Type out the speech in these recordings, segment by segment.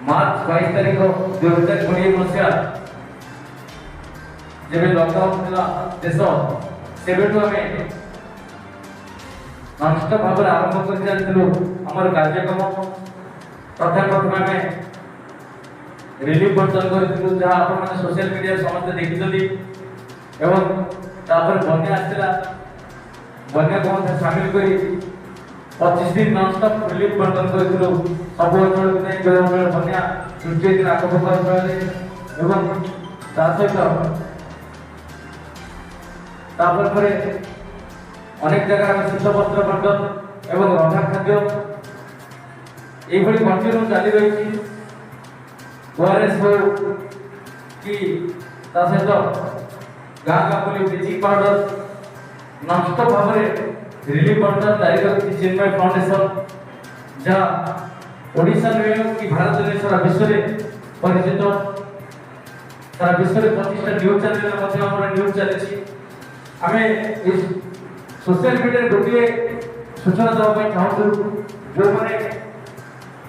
मार्च 22 तारीख 2020 मसीहा जब लॉकडाउन था देश सेबेठू आम नॉनस्टॉप भाव आरंभ कर चलू आम कार्यक्रम प्रथम आम रिलीफ बंटन करूँ जहाँ आप सोशल मीडिया समस्त देखी एवं बन्या आसला बन्या को सामिल कर 25 दिन नॉनस्टॉप रिलीफ बंटन करूँ सब अंचल बन्या 50 दिन आखपाख अंचल एवं सहित अनेक जगह शीतवस्त्र बंटन एवं रंधा खाद्य ये कंटिन्यू चली रही ओआरएस हो कि सहित गाँ गाँ बुली ब्लीचिंग पाउडर नॉनस्टॉप भाव रिलीफ बंटन जारी रखी चिन्मय फाउंडेशन जहाँ ओडिशा नुहे कि भारत में सारा विश्व में परिचित सारा विश्व में 25टा न्यूज चैनल न्यूज चली आम सोशल मीडिया गोटे सूचना देवाई चाहूँ जो मैंने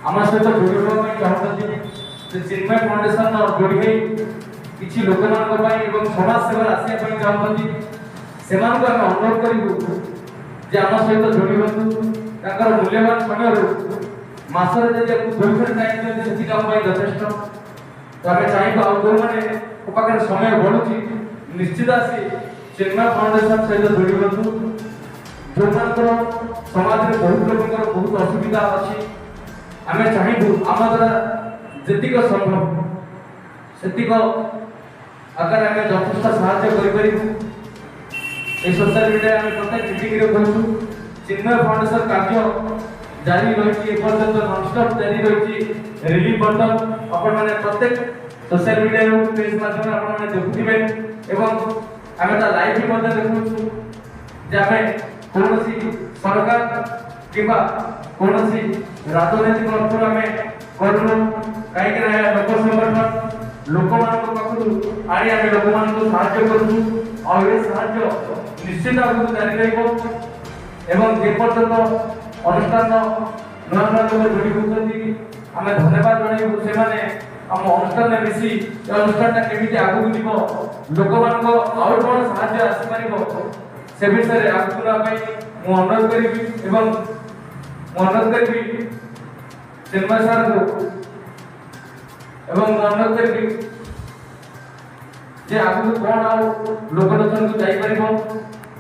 आम सहित जोड़ा चाहते चिन्मय फाउंडेशन जोड़ी किसी लोक समाज सेवा आसपा चाहते से अनुरोध करूँ जे आम सहित जोड़ी हूँ मूल्यवान समय मसरे जब 2 थर चाहिए यथेष तो आम चाहूँ जो मैंने पाखे समय बढ़ुची निश्चित आसी चिन्मय फाउंडेशन सहित जोड़ी हूँ जो समाज में बहुत लोक बहुत असुविधा अच्छी आम चाहूँ आम द्वारा जी संभव से आकार आम यथेष साहय सोशल मीडिया प्रत्येक मीटिंग कहूँ चिन्मय फाउंडेशन कार्य जारी रही एपर्यंत नॉनस्टॉप जारी रही रिलीफ बंटन आपण मैंने प्रत्येक सोशल मीडिया पेज माध्यम आप देखुवे एवं आम लाइव भी देखु कौन सरकार कि कौन राजनैतिक अर्थर आम करूँ कहीं लोक संगठन लोक पाखु आनी आम लोक साहय करूँ निश्चित आगे जारी रहा जेपर्यंत अनुष्ठान नुआ नुआ लोग जोड़ी होती आम धन्यवाद जनइबू से आम अनुष्ठान मिसी अनुष्ठान केमी आगू जीव लोक मान कौन साहय आसपार से विषय में आगू मुझे अनुरोध करी अनुरोध करी चिन्मय सार को अनुरोध करी जे आगू कौन आ लोकलोचन को जापर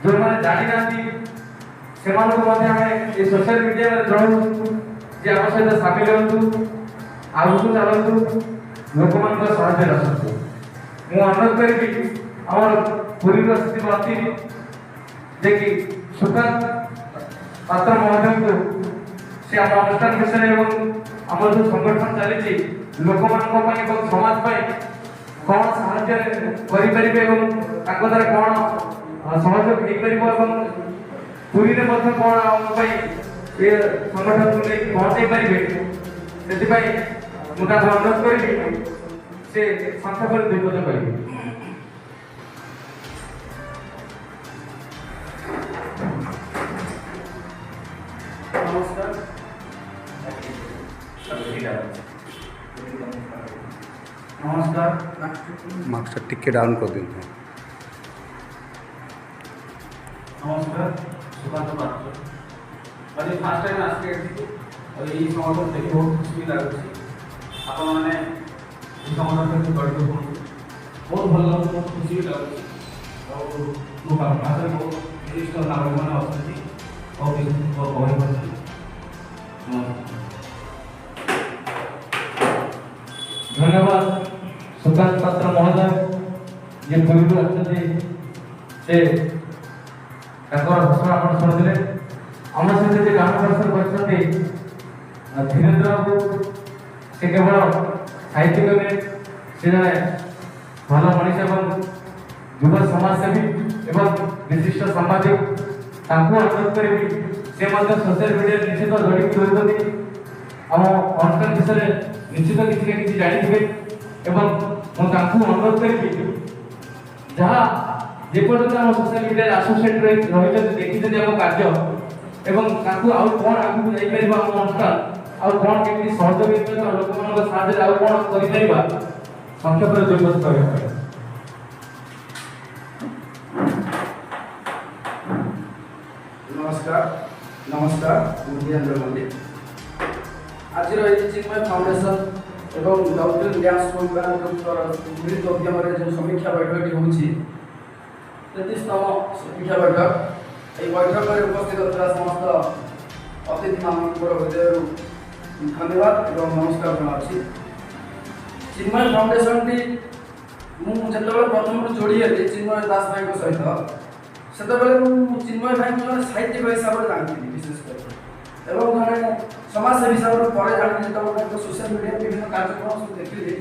जो मैंने जानी ना से सोशल मीडिया में जनाऊँ जे आम सहित सामिल हूँ आगू चलतु लोक मान साहय आसतु मुझे अनुरोध करी आम पुरी स्थिति मंत्री जे कि सुकांत पात्र महोदय को से आम अनुष्ठान विषय एवं आम जो संगठन चली लोक मान समाज कौन साहय द्वारा कौन सहयोग हो पुरी में कौन ये संगठन को लेकिन पहुंचे पारे से मुझे अनुरोध करी से संख्या पर 2 पद कह नमस्कार नमस्कार मार्क्स टिके डाउन कर दिखाँ नमस्कार सुकांत पात्र आज फास्ट टाइम आसिक और ये संगठन देखिए बहुत खुशी लगुच आपण मैंने संगठन सहित जड़ित हूँ बहुत भल लगे बहुत खुशी भी लगुच और बहुत विशिष्ट नागरिक मैंने अच्छा बहुत धन्यवाद सुकांत पात्र महोदय ये पूर्व अच्छे भाषण आप शुणुले आम सहित जो गाँव दर्शन कर धीरेन्द्र बाबू से केवल साहित्यिक नुहे से जड़े भल मनीष युव समाजसेवी एवं विशिष्ट सामाजिक अनुरोध करी से सोशल मीडिया निश्चित जड़ित होती आम अनुष्ठान विषय निश्चित किसी जानी मुझे अनुरोध करी जहाँ जेपर्यंत आम सोशल मीडिया आसोसिएट रही देखी आम कार्य एवं कौन आगू जापर आम अनुष्ठान ଆଉ କ'ଣ କେମିତି ସହଯୋଗ ହେଇପାରିବ ଲୋକମାନଙ୍କ ସାହାଯ୍ୟରେ ଆଉ କ'ଣ କରିପାରିବା ସଂକ୍ଷେପରେ ଦୁଇ ପଦ କହିବା ପାଇଁ। नमस्कार ମୁଁ ଧୀରେନ୍ଦ୍ର ମଲ୍ଲିକ। ଆଜିର ଏହି ଚିନ୍ମୟ ଫାଉଣ୍ଡେସନ ଏବଂ ଦୌତ୍ୟ ଡ୍ୟାନ୍ସ ଗ୍ରୁପର ମିଳିତ ଉଦ୍ୟମରେ ଯେଉଁ ସମୀକ୍ଷା ବୈଠକଟି ହେଉଛି 33ତମ ସମୀକ୍ଷା ବୈଠକ। ଏହି ବୈଠକରେ ଉପସ୍ଥିତ ଥିବା ସମସ୍ତ ଅତିଥିମାନଙ୍କର ହୃଦୟରୁ ଧନ୍ୟବାଦ ଏବଂ ନମସ୍କାର ଜଣାଉଛି। ଚିନ୍ମୟ ଫାଉଣ୍ଡେସନଟି ମୁଁ ଯେତେବେଳେ ପ୍ରଥମରୁ ଯୋଡ଼ି ହେଲି ଚିନ୍ମୟ ଦାସ ଭାଇଙ୍କ ସହିତ ସେତେବେଳେ ମୁଁ ଚିନ୍ମୟ ଭାଇଙ୍କୁ ଜଣେ ସାହିତ୍ୟିକ ହିସାବରେ ଜାଣିଥିଲି ବିଶେଷ କରି ଏବଂ ଜଣେ ସମାଜସେବୀ ହିସାବରେ ପରେ ଜାଣିଲି ଯେତେବେଳେ ତାଙ୍କ ସୋସିଆଲ ମିଡ଼ିଆରେ ବିଭିନ୍ନ କାର୍ଯ୍ୟକ୍ରମ ସବୁ ଦେଖିଲି